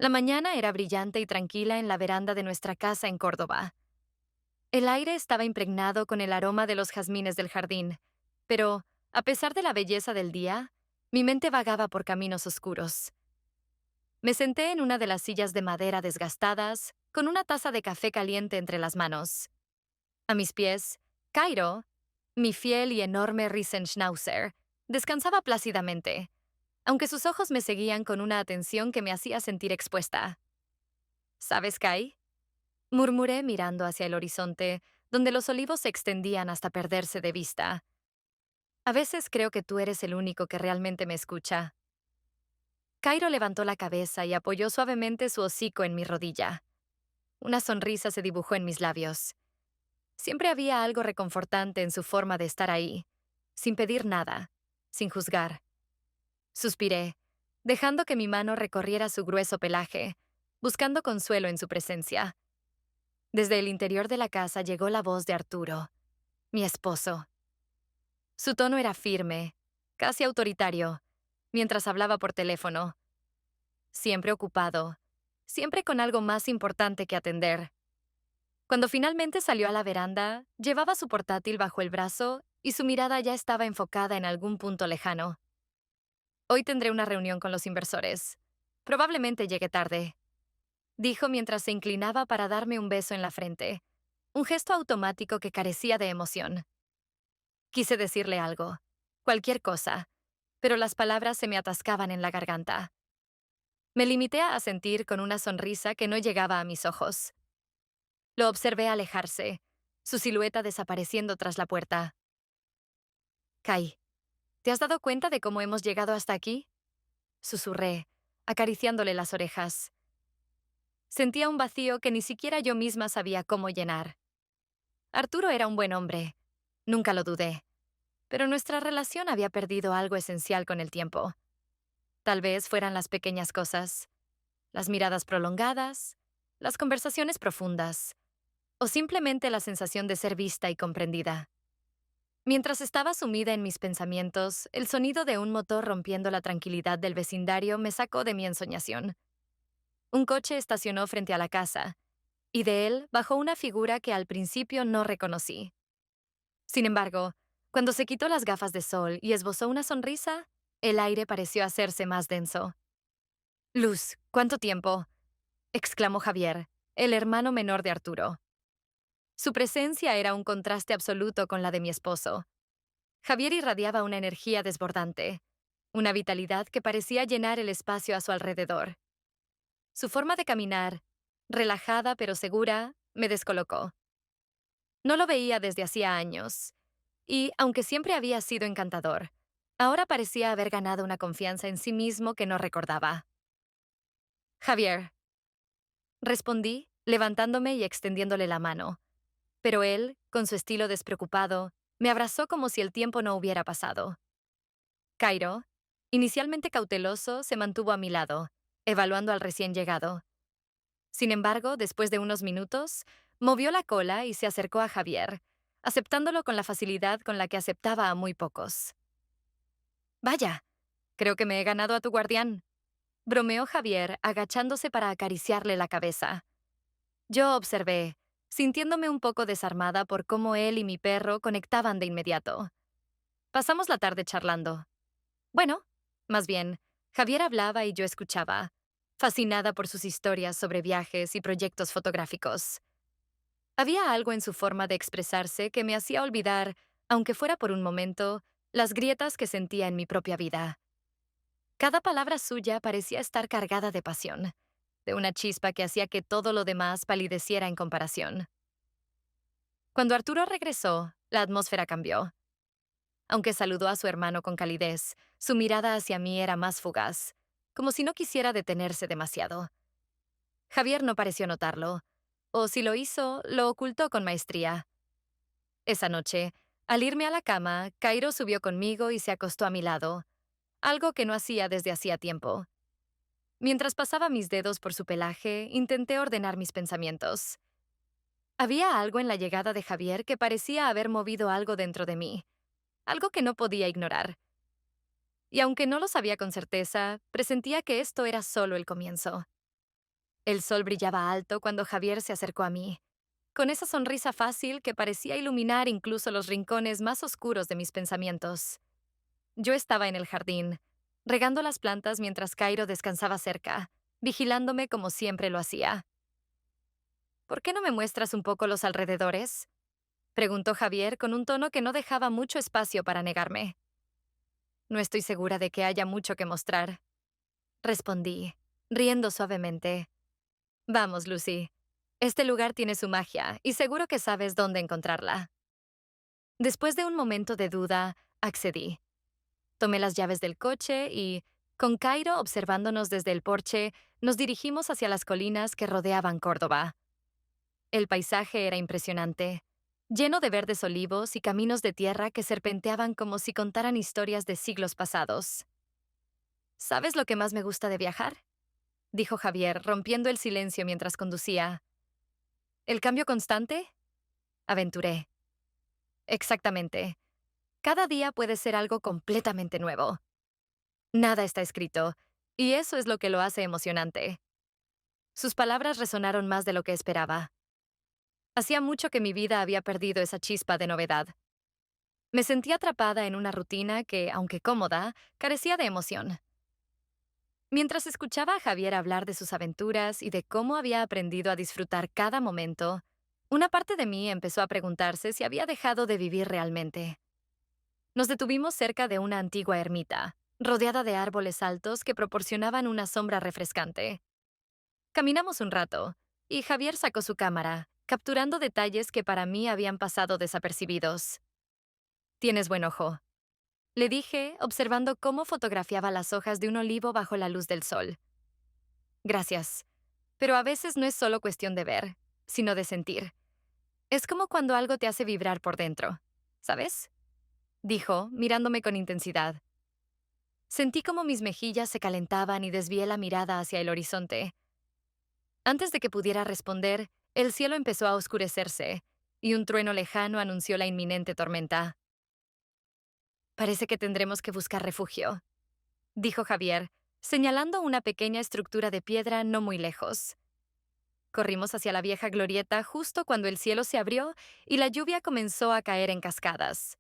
La mañana era brillante y tranquila en la veranda de nuestra casa en Córdoba. El aire estaba impregnado con el aroma de los jazmines del jardín, pero, a pesar de la belleza del día, mi mente vagaba por caminos oscuros. Me senté en una de las sillas de madera desgastadas, con una taza de café caliente entre las manos. A mis pies, Cairo, mi fiel y enorme Riesenschnauzer, descansaba plácidamente, aunque sus ojos me seguían con una atención que me hacía sentir expuesta. ¿Sabes, Kai? Murmuré mirando hacia el horizonte, donde los olivos se extendían hasta perderse de vista. A veces creo que tú eres el único que realmente me escucha. Cairo levantó la cabeza y apoyó suavemente su hocico en mi rodilla. Una sonrisa se dibujó en mis labios. Siempre había algo reconfortante en su forma de estar ahí, sin pedir nada, sin juzgar. Suspiré, dejando que mi mano recorriera su grueso pelaje, buscando consuelo en su presencia. Desde el interior de la casa llegó la voz de Arturo, mi esposo. Su tono era firme, casi autoritario, mientras hablaba por teléfono. Siempre ocupado, siempre con algo más importante que atender. Cuando finalmente salió a la veranda, llevaba su portátil bajo el brazo y su mirada ya estaba enfocada en algún punto lejano. Hoy tendré una reunión con los inversores. Probablemente llegue tarde, dijo mientras se inclinaba para darme un beso en la frente, un gesto automático que carecía de emoción. Quise decirle algo, cualquier cosa, pero las palabras se me atascaban en la garganta. Me limité a asentir con una sonrisa que no llegaba a mis ojos. Lo observé alejarse, su silueta desapareciendo tras la puerta. Kai, ¿te has dado cuenta de cómo hemos llegado hasta aquí? Susurré, acariciándole las orejas. Sentía un vacío que ni siquiera yo misma sabía cómo llenar. Arturo era un buen hombre, nunca lo dudé, pero nuestra relación había perdido algo esencial con el tiempo. Tal vez fueran las pequeñas cosas, las miradas prolongadas, las conversaciones profundas, o simplemente la sensación de ser vista y comprendida. Mientras estaba sumida en mis pensamientos, el sonido de un motor rompiendo la tranquilidad del vecindario me sacó de mi ensoñación. Un coche estacionó frente a la casa, y de él bajó una figura que al principio no reconocí. Sin embargo, cuando se quitó las gafas de sol y esbozó una sonrisa, el aire pareció hacerse más denso. «Luz, ¿cuánto tiempo?», exclamó Javier, el hermano menor de Arturo. Su presencia era un contraste absoluto con la de mi esposo. Javier irradiaba una energía desbordante, una vitalidad que parecía llenar el espacio a su alrededor. Su forma de caminar, relajada pero segura, me descolocó. No lo veía desde hacía años, y, aunque siempre había sido encantador, ahora parecía haber ganado una confianza en sí mismo que no recordaba. Javier, respondí, levantándome y extendiéndole la mano, pero él, con su estilo despreocupado, me abrazó como si el tiempo no hubiera pasado. Cairo, inicialmente cauteloso, se mantuvo a mi lado, evaluando al recién llegado. Sin embargo, después de unos minutos, movió la cola y se acercó a Javier, aceptándolo con la facilidad con la que aceptaba a muy pocos. «Vaya, creo que me he ganado a tu guardián», bromeó Javier, agachándose para acariciarle la cabeza. Yo observé, sintiéndome un poco desarmada por cómo él y mi perro conectaban de inmediato. Pasamos la tarde charlando. Bueno, más bien, Javier hablaba y yo escuchaba, fascinada por sus historias sobre viajes y proyectos fotográficos. Había algo en su forma de expresarse que me hacía olvidar, aunque fuera por un momento, las grietas que sentía en mi propia vida. Cada palabra suya parecía estar cargada de pasión, de una chispa que hacía que todo lo demás palideciera en comparación. Cuando Arturo regresó, la atmósfera cambió. Aunque saludó a su hermano con calidez, su mirada hacia mí era más fugaz, como si no quisiera detenerse demasiado. Javier no pareció notarlo, o si lo hizo, lo ocultó con maestría. Esa noche, al irme a la cama, Cairo subió conmigo y se acostó a mi lado, algo que no hacía desde hacía tiempo. Mientras pasaba mis dedos por su pelaje, intenté ordenar mis pensamientos. Había algo en la llegada de Javier que parecía haber movido algo dentro de mí, algo que no podía ignorar. Y aunque no lo sabía con certeza, presentía que esto era solo el comienzo. El sol brillaba alto cuando Javier se acercó a mí, con esa sonrisa fácil que parecía iluminar incluso los rincones más oscuros de mis pensamientos. Yo estaba en el jardín, regando las plantas mientras Cairo descansaba cerca, vigilándome como siempre lo hacía. ¿Por qué no me muestras un poco los alrededores? Preguntó Javier con un tono que no dejaba mucho espacio para negarme. No estoy segura de que haya mucho que mostrar, respondí, riendo suavemente. Vamos, Lucy. Este lugar tiene su magia y seguro que sabes dónde encontrarla. Después de un momento de duda, accedí. Tomé las llaves del coche y, con Cairo observándonos desde el porche, nos dirigimos hacia las colinas que rodeaban Córdoba. El paisaje era impresionante, lleno de verdes olivos y caminos de tierra que serpenteaban como si contaran historias de siglos pasados. ¿Sabes lo que más me gusta de viajar? Dijo Javier, rompiendo el silencio mientras conducía. ¿El cambio constante? Aventuré. Exactamente. Cada día puede ser algo completamente nuevo. Nada está escrito, y eso es lo que lo hace emocionante. Sus palabras resonaron más de lo que esperaba. Hacía mucho que mi vida había perdido esa chispa de novedad. Me sentía atrapada en una rutina que, aunque cómoda, carecía de emoción. Mientras escuchaba a Javier hablar de sus aventuras y de cómo había aprendido a disfrutar cada momento, una parte de mí empezó a preguntarse si había dejado de vivir realmente. Nos detuvimos cerca de una antigua ermita, rodeada de árboles altos que proporcionaban una sombra refrescante. Caminamos un rato, y Javier sacó su cámara, capturando detalles que para mí habían pasado desapercibidos. Tienes buen ojo, le dije, observando cómo fotografiaba las hojas de un olivo bajo la luz del sol. Gracias, pero a veces no es solo cuestión de ver, sino de sentir. Es como cuando algo te hace vibrar por dentro, ¿sabes? Dijo, mirándome con intensidad. Sentí como mis mejillas se calentaban y desvié la mirada hacia el horizonte. Antes de que pudiera responder, el cielo empezó a oscurecerse, y un trueno lejano anunció la inminente tormenta. Parece que tendremos que buscar refugio, dijo Javier, señalando una pequeña estructura de piedra no muy lejos. Corrimos hacia la vieja glorieta justo cuando el cielo se abrió y la lluvia comenzó a caer en cascadas.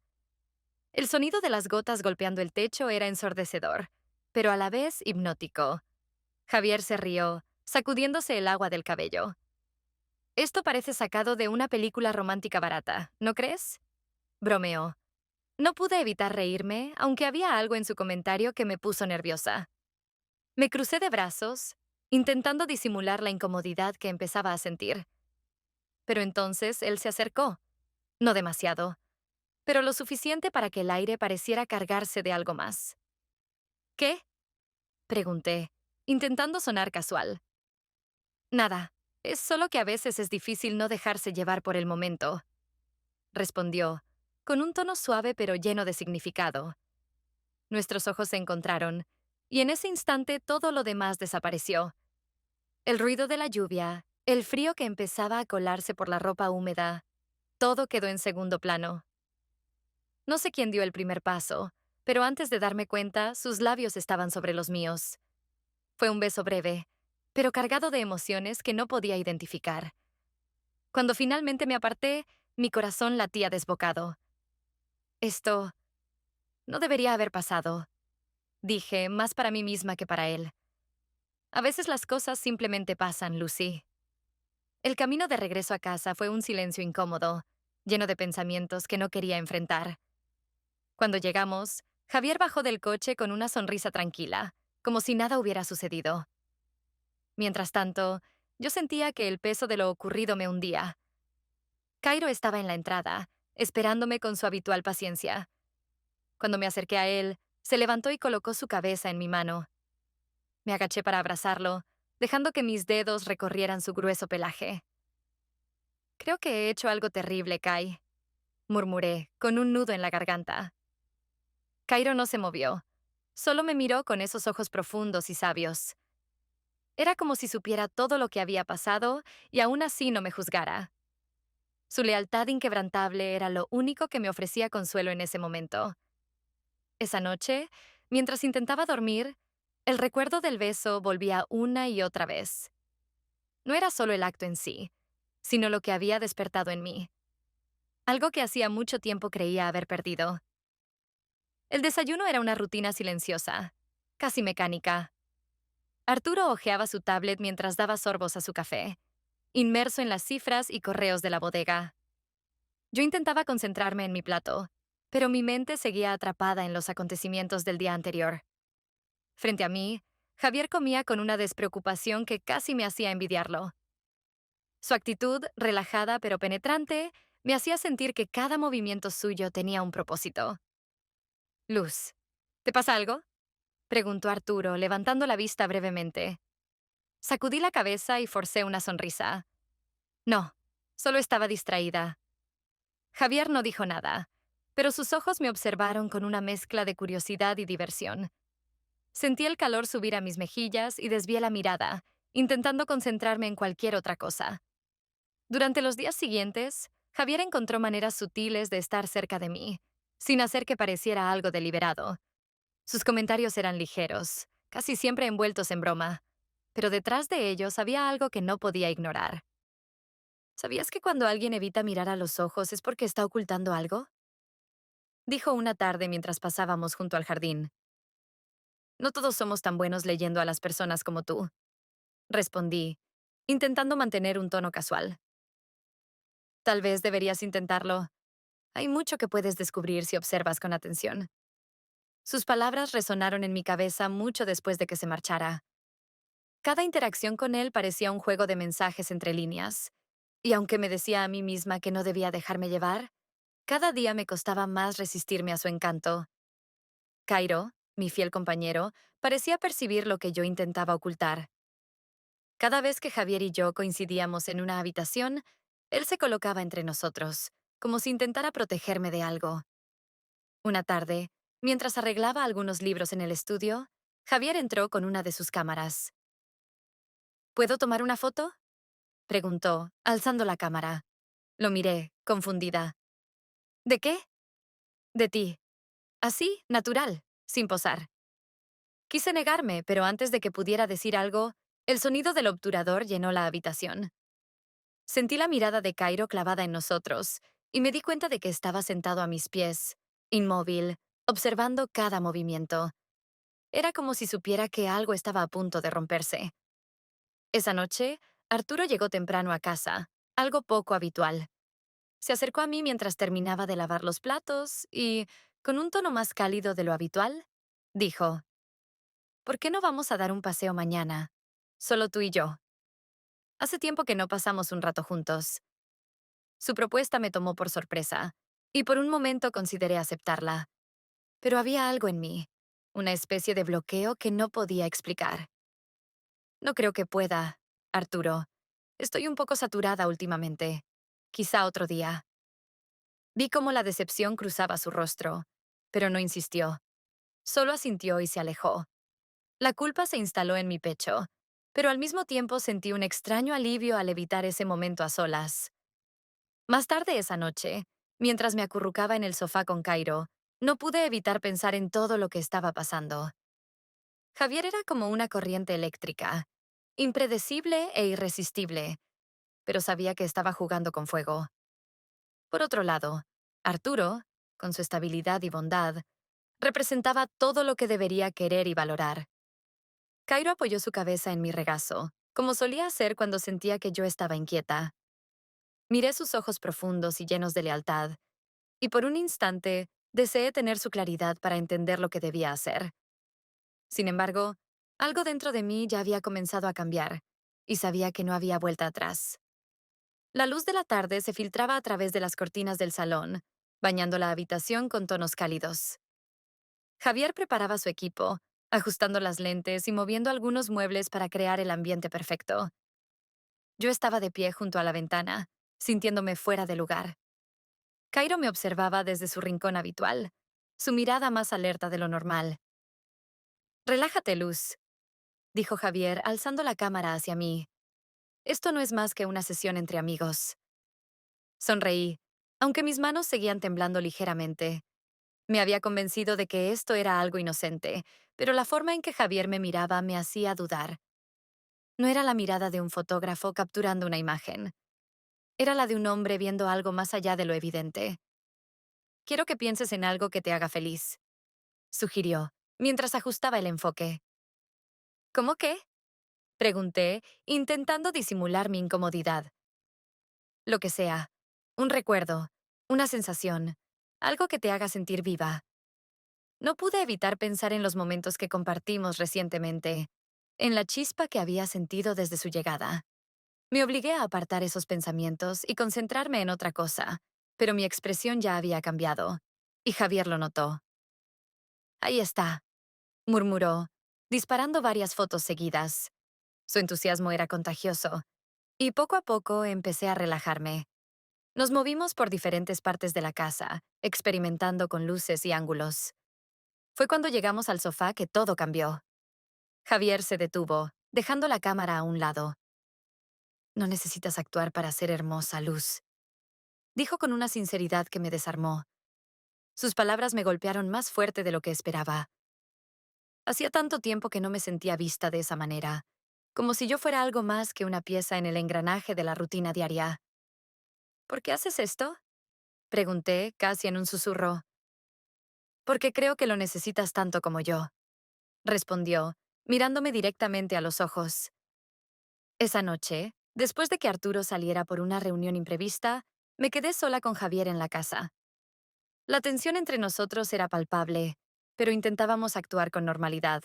El sonido de las gotas golpeando el techo era ensordecedor, pero a la vez hipnótico. Javier se rió, sacudiéndose el agua del cabello. Esto parece sacado de una película romántica barata, ¿no crees? Bromeó. No pude evitar reírme, aunque había algo en su comentario que me puso nerviosa. Me crucé de brazos, intentando disimular la incomodidad que empezaba a sentir. Pero entonces él se acercó. No demasiado, pero lo suficiente para que el aire pareciera cargarse de algo más. ¿Qué? Pregunté, intentando sonar casual. Nada, es solo que a veces es difícil no dejarse llevar por el momento, respondió, con un tono suave pero lleno de significado. Nuestros ojos se encontraron, y en ese instante todo lo demás desapareció. El ruido de la lluvia, el frío que empezaba a colarse por la ropa húmeda, todo quedó en segundo plano. No sé quién dio el primer paso, pero antes de darme cuenta, sus labios estaban sobre los míos. Fue un beso breve, pero cargado de emociones que no podía identificar. Cuando finalmente me aparté, mi corazón latía desbocado. Esto no debería haber pasado, dije, más para mí misma que para él. A veces las cosas simplemente pasan, Lucy. El camino de regreso a casa fue un silencio incómodo, lleno de pensamientos que no quería enfrentar. Cuando llegamos, Javier bajó del coche con una sonrisa tranquila, como si nada hubiera sucedido. Mientras tanto, yo sentía que el peso de lo ocurrido me hundía. Cairo estaba en la entrada, esperándome con su habitual paciencia. Cuando me acerqué a él, se levantó y colocó su cabeza en mi mano. Me agaché para abrazarlo, dejando que mis dedos recorrieran su grueso pelaje. Creo que he hecho algo terrible, Kai, murmuré, con un nudo en la garganta. Cairo no se movió. Solo me miró con esos ojos profundos y sabios. Era como si supiera todo lo que había pasado y aún así no me juzgara. Su lealtad inquebrantable era lo único que me ofrecía consuelo en ese momento. Esa noche, mientras intentaba dormir, el recuerdo del beso volvía una y otra vez. no era solo el acto en sí, sino lo que había despertado en mí, algo que hacía mucho tiempo creía haber perdido. El desayuno era una rutina silenciosa, casi mecánica. Arturo hojeaba su tablet mientras daba sorbos a su café, inmerso en las cifras y correos de la bodega. Yo intentaba concentrarme en mi plato, pero mi mente seguía atrapada en los acontecimientos del día anterior. Frente a mí, Javier comía con una despreocupación que casi me hacía envidiarlo. Su actitud, relajada pero penetrante, me hacía sentir que cada movimiento suyo tenía un propósito. Luz, ¿te pasa algo? Preguntó Arturo, levantando la vista brevemente. Sacudí la cabeza y forcé una sonrisa. No, solo estaba distraída. Javier no dijo nada, pero sus ojos me observaron con una mezcla de curiosidad y diversión. Sentí el calor subir a mis mejillas y desvié la mirada, intentando concentrarme en cualquier otra cosa. Durante los días siguientes, Javier encontró maneras sutiles de estar cerca de mí, sin hacer que pareciera algo deliberado. Sus comentarios eran ligeros, casi siempre envueltos en broma, pero detrás de ellos había algo que no podía ignorar. ¿Sabías que cuando alguien evita mirar a los ojos es porque está ocultando algo? Dijo una tarde mientras pasábamos junto al jardín. No todos somos tan buenos leyendo a las personas como tú, respondí, intentando mantener un tono casual. Tal vez deberías intentarlo. Hay mucho que puedes descubrir si observas con atención. Sus palabras resonaron en mi cabeza mucho después de que se marchara. Cada interacción con él parecía un juego de mensajes entre líneas, y aunque me decía a mí misma que no debía dejarme llevar, cada día me costaba más resistirme a su encanto. Cairo, mi fiel compañero, parecía percibir lo que yo intentaba ocultar. Cada vez que Javier y yo coincidíamos en una habitación, él se colocaba entre nosotros, como si intentara protegerme de algo. Una tarde, mientras arreglaba algunos libros en el estudio, Javier entró con una de sus cámaras. ¿Puedo tomar una foto? Preguntó, alzando la cámara. Lo miré, confundida. ¿De qué? De ti. Así, natural, sin posar. Quise negarme, pero antes de que pudiera decir algo, el sonido del obturador llenó la habitación. Sentí la mirada de Cairo clavada en nosotros, y me di cuenta de que estaba sentado a mis pies, inmóvil, observando cada movimiento. Era como si supiera que algo estaba a punto de romperse. Esa noche, Arturo llegó temprano a casa, algo poco habitual. Se acercó a mí mientras terminaba de lavar los platos y, con un tono más cálido de lo habitual, dijo, ¿por qué no vamos a dar un paseo mañana? Solo tú y yo. Hace tiempo que no pasamos un rato juntos. Su propuesta me tomó por sorpresa, y por un momento consideré aceptarla. Pero había algo en mí, una especie de bloqueo que no podía explicar. No creo que pueda, Arturo. Estoy un poco saturada últimamente. Quizá otro día. Vi cómo la decepción cruzaba su rostro, pero no insistió. Solo asintió y se alejó. La culpa se instaló en mi pecho, pero al mismo tiempo sentí un extraño alivio al evitar ese momento a solas. Más tarde esa noche, mientras me acurrucaba en el sofá con Cairo, no pude evitar pensar en todo lo que estaba pasando. Javier era como una corriente eléctrica, impredecible e irresistible, pero sabía que estaba jugando con fuego. Por otro lado, Arturo, con su estabilidad y bondad, representaba todo lo que debería querer y valorar. Cairo apoyó su cabeza en mi regazo, como solía hacer cuando sentía que yo estaba inquieta. Miré sus ojos profundos y llenos de lealtad, y por un instante deseé tener su claridad para entender lo que debía hacer. Sin embargo, algo dentro de mí ya había comenzado a cambiar, y sabía que no había vuelta atrás. La luz de la tarde se filtraba a través de las cortinas del salón, bañando la habitación con tonos cálidos. Javier preparaba su equipo, ajustando las lentes y moviendo algunos muebles para crear el ambiente perfecto. Yo estaba de pie junto a la ventana, sintiéndome fuera de lugar. Cairo me observaba desde su rincón habitual, su mirada más alerta de lo normal. Relájate, Luz, dijo Javier, alzando la cámara hacia mí. Esto no es más que una sesión entre amigos. Sonreí, aunque mis manos seguían temblando ligeramente. Me había convencido de que esto era algo inocente, pero la forma en que Javier me miraba me hacía dudar. No era la mirada de un fotógrafo capturando una imagen. Era la de un hombre viendo algo más allá de lo evidente. Quiero que pienses en algo que te haga feliz, sugirió, mientras ajustaba el enfoque. ¿Cómo qué? Pregunté, intentando disimular mi incomodidad. Lo que sea. Un recuerdo, una sensación, algo que te haga sentir viva. No pude evitar pensar en los momentos que compartimos recientemente, en la chispa que había sentido desde su llegada. Me obligué a apartar esos pensamientos y concentrarme en otra cosa, pero mi expresión ya había cambiado, y Javier lo notó. Ahí está, murmuró, disparando varias fotos seguidas. Su entusiasmo era contagioso, y poco a poco empecé a relajarme. Nos movimos por diferentes partes de la casa, experimentando con luces y ángulos. Fue cuando llegamos al sofá que todo cambió. Javier se detuvo, dejando la cámara a un lado. No necesitas actuar para ser hermosa, Luz, dijo con una sinceridad que me desarmó. Sus palabras me golpearon más fuerte de lo que esperaba. Hacía tanto tiempo que no me sentía vista de esa manera, como si yo fuera algo más que una pieza en el engranaje de la rutina diaria. ¿Por qué haces esto? Pregunté, casi en un susurro. Porque creo que lo necesitas tanto como yo, respondió, mirándome directamente a los ojos. Esa noche, después de que Arturo saliera por una reunión imprevista, me quedé sola con Javier en la casa. La tensión entre nosotros era palpable, pero intentábamos actuar con normalidad.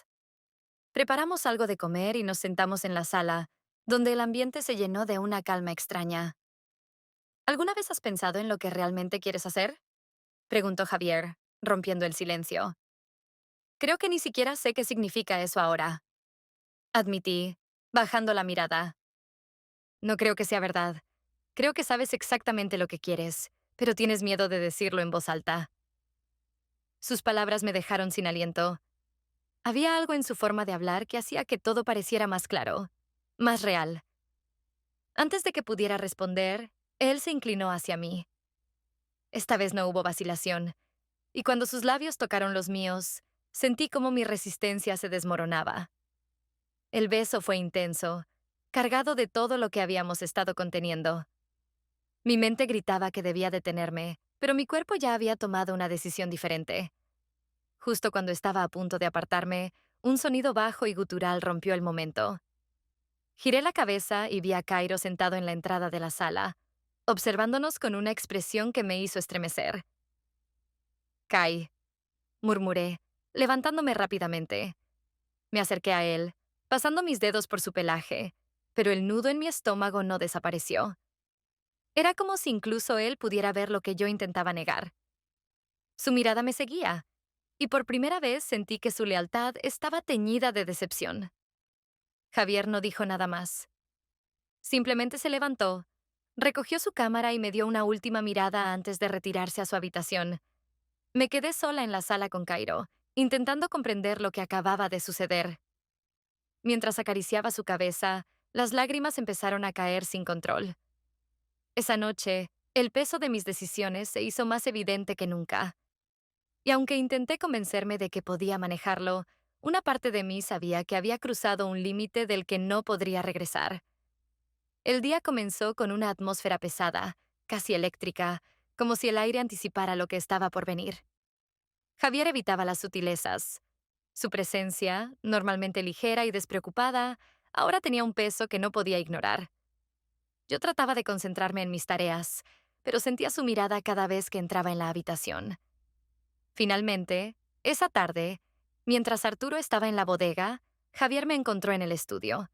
Preparamos algo de comer y nos sentamos en la sala, donde el ambiente se llenó de una calma extraña. ¿Alguna vez has pensado en lo que realmente quieres hacer? Preguntó Javier, rompiendo el silencio. Creo que ni siquiera sé qué significa eso ahora, admití, bajando la mirada. No creo que sea verdad. Creo que sabes exactamente lo que quieres, pero tienes miedo de decirlo en voz alta. Sus palabras me dejaron sin aliento. Había algo en su forma de hablar que hacía que todo pareciera más claro, más real. Antes de que pudiera responder, él se inclinó hacia mí. Esta vez no hubo vacilación, y cuando sus labios tocaron los míos, sentí como mi resistencia se desmoronaba. El beso fue intenso, cargado de todo lo que habíamos estado conteniendo. Mi mente gritaba que debía detenerme, pero mi cuerpo ya había tomado una decisión diferente. Justo cuando estaba a punto de apartarme, un sonido bajo y gutural rompió el momento. Giré la cabeza y vi a Cairo sentado en la entrada de la sala, observándonos con una expresión que me hizo estremecer. Kai, murmuré, levantándome rápidamente. Me acerqué a él, pasando mis dedos por su pelaje, pero el nudo en mi estómago no desapareció. Era como si incluso él pudiera ver lo que yo intentaba negar. Su mirada me seguía, y por primera vez sentí que su lealtad estaba teñida de decepción. Javier no dijo nada más. Simplemente se levantó, recogió su cámara y me dio una última mirada antes de retirarse a su habitación. Me quedé sola en la sala con Cairo, intentando comprender lo que acababa de suceder. Mientras acariciaba su cabeza, las lágrimas empezaron a caer sin control. Esa noche, el peso de mis decisiones se hizo más evidente que nunca. Y aunque intenté convencerme de que podía manejarlo, una parte de mí sabía que había cruzado un límite del que no podría regresar. El día comenzó con una atmósfera pesada, casi eléctrica, como si el aire anticipara lo que estaba por venir. Javier evitaba las sutilezas. Su presencia, normalmente ligera y despreocupada, ahora tenía un peso que no podía ignorar. Yo trataba de concentrarme en mis tareas, pero sentía su mirada cada vez que entraba en la habitación. Finalmente, esa tarde, mientras Arturo estaba en la bodega, Javier me encontró en el estudio.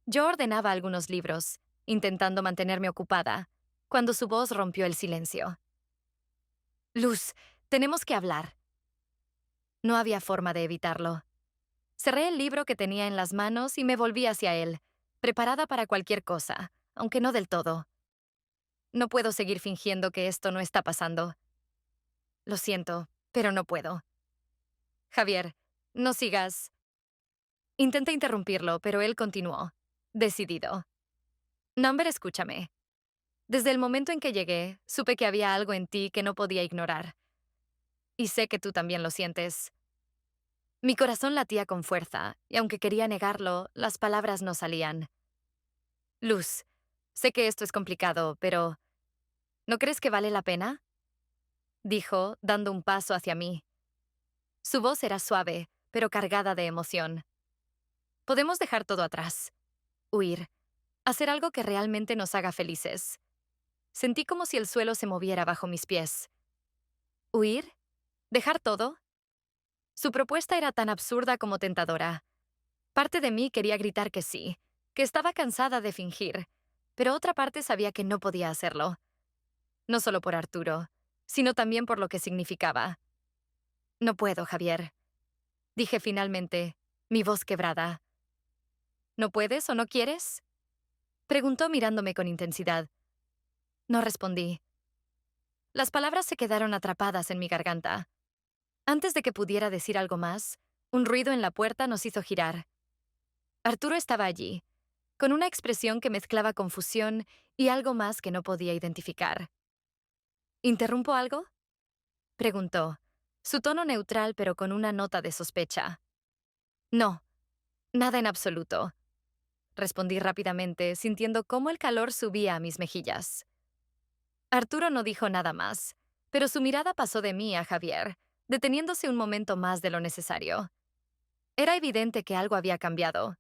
Yo ordenaba algunos libros, intentando mantenerme ocupada, cuando su voz rompió el silencio. Luz, tenemos que hablar. No había forma de evitarlo. Cerré el libro que tenía en las manos y me volví hacia él, preparada para cualquier cosa, aunque no del todo. No puedo seguir fingiendo que esto no está pasando. Lo siento, pero no puedo. Javier, no sigas. Intenté interrumpirlo, pero él continuó, decidido. Number, escúchame. Desde el momento en que llegué, supe que había algo en ti que no podía ignorar. Y sé que tú también lo sientes. Mi corazón latía con fuerza, y aunque quería negarlo, las palabras no salían. Luz, sé que esto es complicado, pero ¿no crees que vale la pena? Dijo, dando un paso hacia mí. Su voz era suave, pero cargada de emoción. Podemos dejar todo atrás, huir, hacer algo que realmente nos haga felices. Sentí como si el suelo se moviera bajo mis pies. ¿Huir? ¿Dejar todo? Su propuesta era tan absurda como tentadora. Parte de mí quería gritar que sí, que estaba cansada de fingir, pero otra parte sabía que no podía hacerlo. No solo por Arturo, sino también por lo que significaba. No puedo, Javier, dije finalmente, mi voz quebrada. ¿No puedes o no quieres? Preguntó mirándome con intensidad. No respondí. Las palabras se quedaron atrapadas en mi garganta. Antes de que pudiera decir algo más, un ruido en la puerta nos hizo girar. Arturo estaba allí, con una expresión que mezclaba confusión y algo más que no podía identificar. ¿Interrumpo algo? Preguntó, su tono neutral pero con una nota de sospecha. No, nada en absoluto, respondí rápidamente, sintiendo cómo el calor subía a mis mejillas. Arturo no dijo nada más, pero su mirada pasó de mí a Javier, deteniéndose un momento más de lo necesario. Era evidente que algo había cambiado.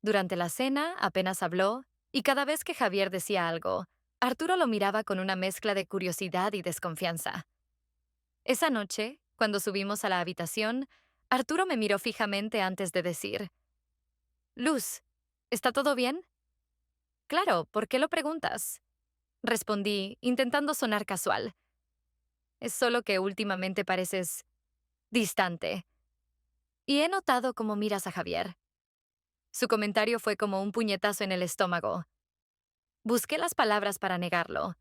Durante la cena apenas habló, y cada vez que Javier decía algo, Arturo lo miraba con una mezcla de curiosidad y desconfianza. Esa noche, cuando subimos a la habitación, Arturo me miró fijamente antes de decir, Luz, ¿está todo bien? Claro, ¿por qué lo preguntas? Respondí, intentando sonar casual. Es solo que últimamente pareces distante. Y he notado cómo miras a Javier. Su comentario fue como un puñetazo en el estómago. Busqué las palabras para negarlo,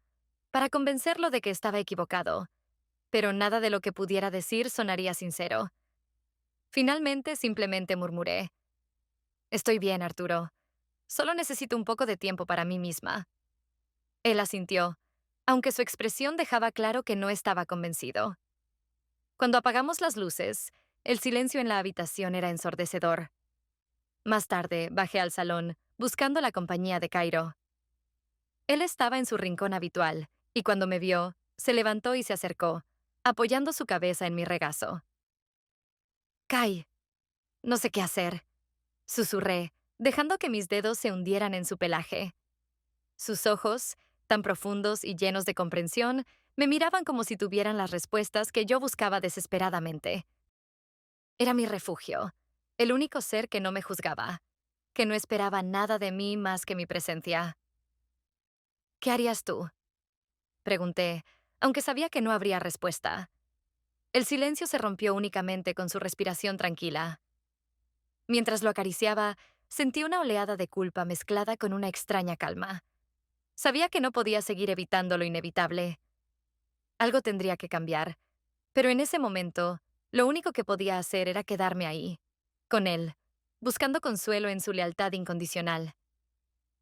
para convencerlo de que estaba equivocado, pero nada de lo que pudiera decir sonaría sincero. Finalmente, simplemente murmuré. Estoy bien, Arturo. Solo necesito un poco de tiempo para mí misma. Él asintió, aunque su expresión dejaba claro que no estaba convencido. Cuando apagamos las luces, el silencio en la habitación era ensordecedor. Más tarde, bajé al salón, buscando la compañía de Cairo. Él estaba en su rincón habitual, y cuando me vio, se levantó y se acercó, apoyando su cabeza en mi regazo. Kai, no sé qué hacer, susurré, dejando que mis dedos se hundieran en su pelaje. Sus ojos, tan profundos y llenos de comprensión, me miraban como si tuvieran las respuestas que yo buscaba desesperadamente. Era mi refugio, el único ser que no me juzgaba, que no esperaba nada de mí más que mi presencia. ¿Qué harías tú? Pregunté, aunque sabía que no habría respuesta. El silencio se rompió únicamente con su respiración tranquila. Mientras lo acariciaba, sentí una oleada de culpa mezclada con una extraña calma. Sabía que no podía seguir evitando lo inevitable. Algo tendría que cambiar, pero en ese momento, lo único que podía hacer era quedarme ahí, con él, buscando consuelo en su lealtad incondicional.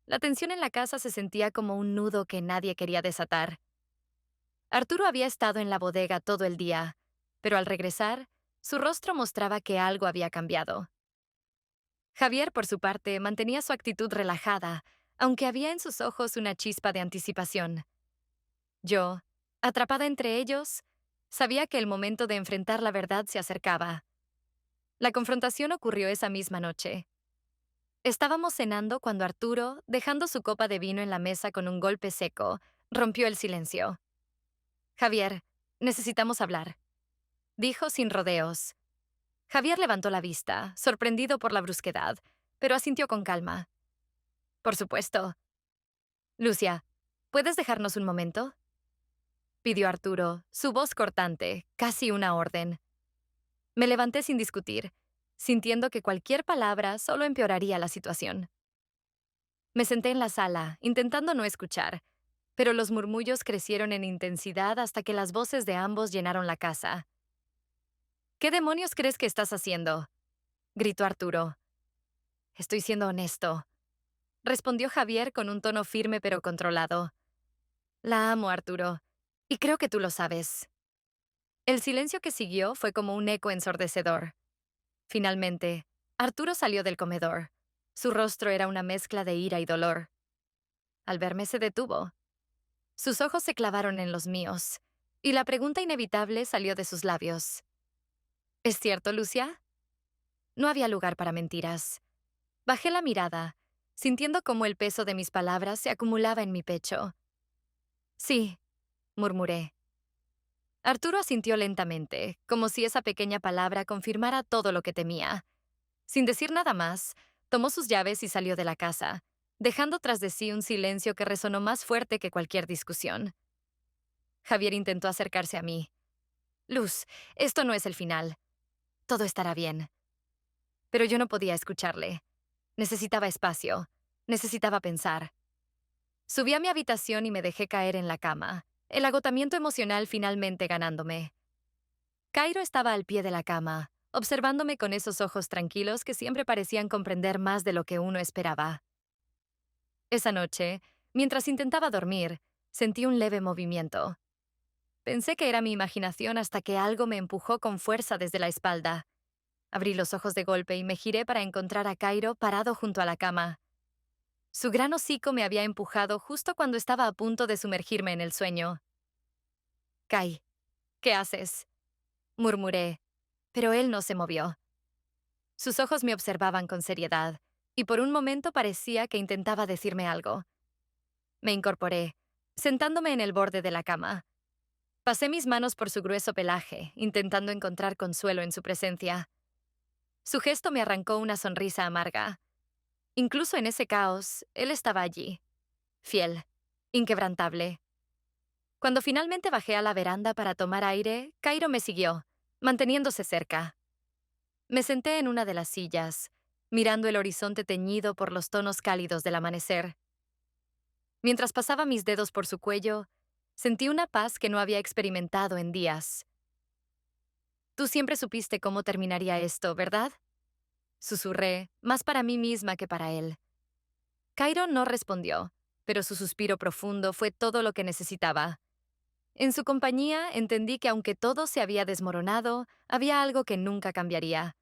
La tensión en la casa se sentía como un nudo que nadie quería desatar. Arturo había estado en la bodega todo el día, pero al regresar, su rostro mostraba que algo había cambiado. Javier, por su parte, mantenía su actitud relajada, aunque había en sus ojos una chispa de anticipación. Yo, atrapada entre ellos, sabía que el momento de enfrentar la verdad se acercaba. La confrontación ocurrió esa misma noche. Estábamos cenando cuando Arturo, dejando su copa de vino en la mesa con un golpe seco, rompió el silencio. Javier, necesitamos hablar, dijo sin rodeos. Javier levantó la vista, sorprendido por la brusquedad, pero asintió con calma. Por supuesto. Lucia, ¿puedes dejarnos un momento? Pidió Arturo, su voz cortante, casi una orden. Me levanté sin discutir, sintiendo que cualquier palabra solo empeoraría la situación. Me senté en la sala, intentando no escuchar, pero los murmullos crecieron en intensidad hasta que las voces de ambos llenaron la casa. ¿Qué demonios crees que estás haciendo? Gritó Arturo. Estoy siendo honesto, respondió Javier con un tono firme pero controlado. La amo, Arturo, y creo que tú lo sabes. El silencio que siguió fue como un eco ensordecedor. Finalmente, Arturo salió del comedor. Su rostro era una mezcla de ira y dolor. Al verme se detuvo. Sus ojos se clavaron en los míos, y la pregunta inevitable salió de sus labios. ¿Es cierto, Lucia? No había lugar para mentiras. Bajé la mirada, sintiendo cómo el peso de mis palabras se acumulaba en mi pecho. Sí, murmuré. Arturo asintió lentamente, como si esa pequeña palabra confirmara todo lo que temía. Sin decir nada más, tomó sus llaves y salió de la casa, dejando tras de sí un silencio que resonó más fuerte que cualquier discusión. Javier intentó acercarse a mí. Luz, esto no es el final. Todo estará bien. Pero yo no podía escucharle. Necesitaba espacio. Necesitaba pensar. Subí a mi habitación y me dejé caer en la cama, el agotamiento emocional finalmente ganándome. Cairo estaba al pie de la cama, observándome con esos ojos tranquilos que siempre parecían comprender más de lo que uno esperaba. Esa noche, mientras intentaba dormir, sentí un leve movimiento. Pensé que era mi imaginación hasta que algo me empujó con fuerza desde la espalda. Abrí los ojos de golpe y me giré para encontrar a Cairo parado junto a la cama. Su gran hocico me había empujado justo cuando estaba a punto de sumergirme en el sueño. Kai, ¿qué haces? Murmuré, pero él no se movió. Sus ojos me observaban con seriedad, y por un momento parecía que intentaba decirme algo. Me incorporé, sentándome en el borde de la cama. Pasé mis manos por su grueso pelaje, intentando encontrar consuelo en su presencia. Su gesto me arrancó una sonrisa amarga. Incluso en ese caos, él estaba allí, fiel, inquebrantable. Cuando finalmente bajé a la veranda para tomar aire, Cairo me siguió, manteniéndose cerca. Me senté en una de las sillas, mirando el horizonte teñido por los tonos cálidos del amanecer. Mientras pasaba mis dedos por su cuello, sentí una paz que no había experimentado en días. Tú siempre supiste cómo terminaría esto, ¿verdad? Susurré, más para mí misma que para él. Cairo no respondió, pero su suspiro profundo fue todo lo que necesitaba. En su compañía entendí que aunque todo se había desmoronado, había algo que nunca cambiaría: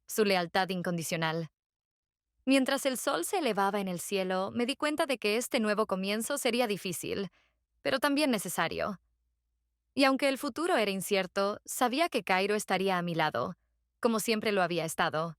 su lealtad incondicional. Mientras el sol se elevaba en el cielo, me di cuenta de que este nuevo comienzo sería difícil, pero también necesario. Y aunque el futuro era incierto, sabía que Cairo estaría a mi lado, como siempre lo había estado.